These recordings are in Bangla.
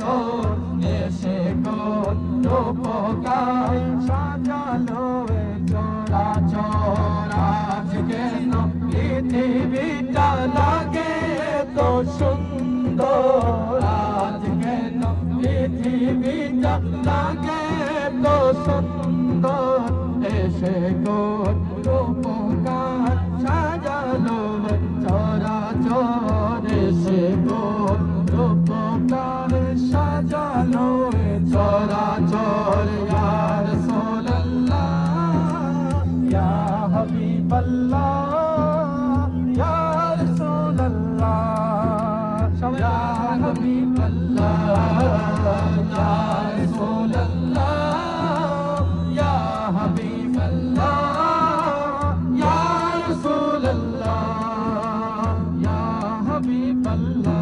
চোর এসে কোন রূপকার সাজালো এ চরাচর। আজ কেন পৃথিবীটা লাগে তো সুন্দর, আজ কেন পৃথিবীটা লাগে তো সুন্দর, এসে কোন রূপকার সাজালো এ চরাচর। এসে কোন রূপকার সাজালো এ চরাচর। ইয়া রাসূলুল্লাহ ইয়া হাবিবাল্লাহ ইয়া রাসূলুল্লাহ ইয়া হাবিবাল্লাহ ইয়া রাসূলুল্লাহ ইয়া হাবিবাল্লাহ ইয়া রাসূলুল্লাহ ইয়া হাবিবাল্লাহ।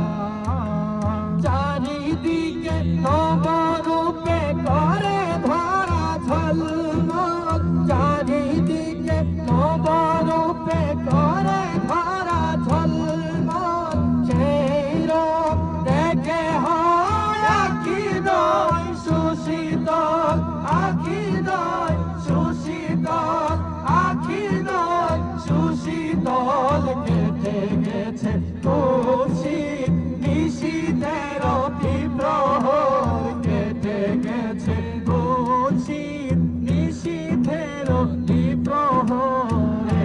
চারিদিকে নবরূপে করে ধরা ঝলমল, চারিদিকে নবরূপে করে ধরা ঝলমল, সেই রূপ দেখে হয় আখিদয় সুশীতল, আখিদয় সুশীতল, আখিদয় সুশীতল। কেটে গেছে খুশির নিশীথের তীব্র প্রহর, কেটে গেছে খুশির নিশীথের তীব্র প্রহর।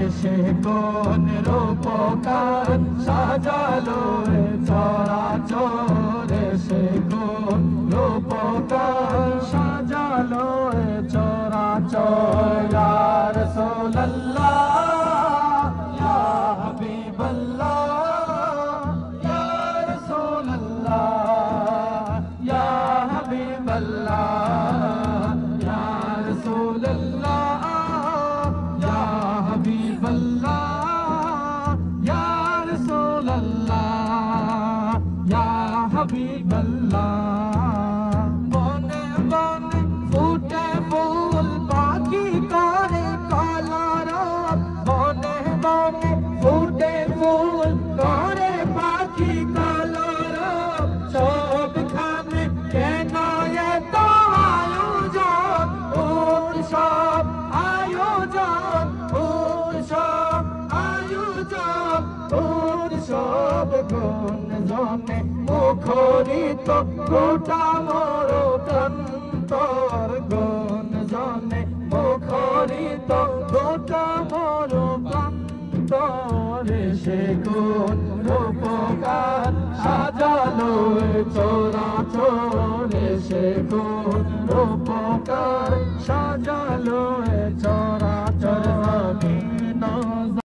এসে কোন রূপকার সাজালো এ চরাচর, এসে কোন রূপকার সাজালো এ চরাচর। ইয়া রাসূলুল্লাহ ইয়া হাবিবাল্লাহ ইয়া রাসূলুল্লাহ ইয়া হাবিবাল্লাহ ইয়া রাসূলুল্লাহ ইয়া হাবিবাল্লাহ ইয়া রাসূলুল্লাহ ইয়া হাবিবাল্লাহ। বনে বনে ফুটে ফুল পাখি করে কলরব, বনে বনে ফুটে ফুল করে পাখি কলরব, সবখানে কেন এত আয়োজন উৎসব, আয়োজন উৎসব, আয়োজন উৎসব। গুঞ্জনে মুখরিত গোটা মোর প্রান্তর, গুঞ্জনে মুখরিত গোটা মোর প্রান্তর। এসে কোন রূপকার সাজালো এ চরাচর, এসে কোন রূপকার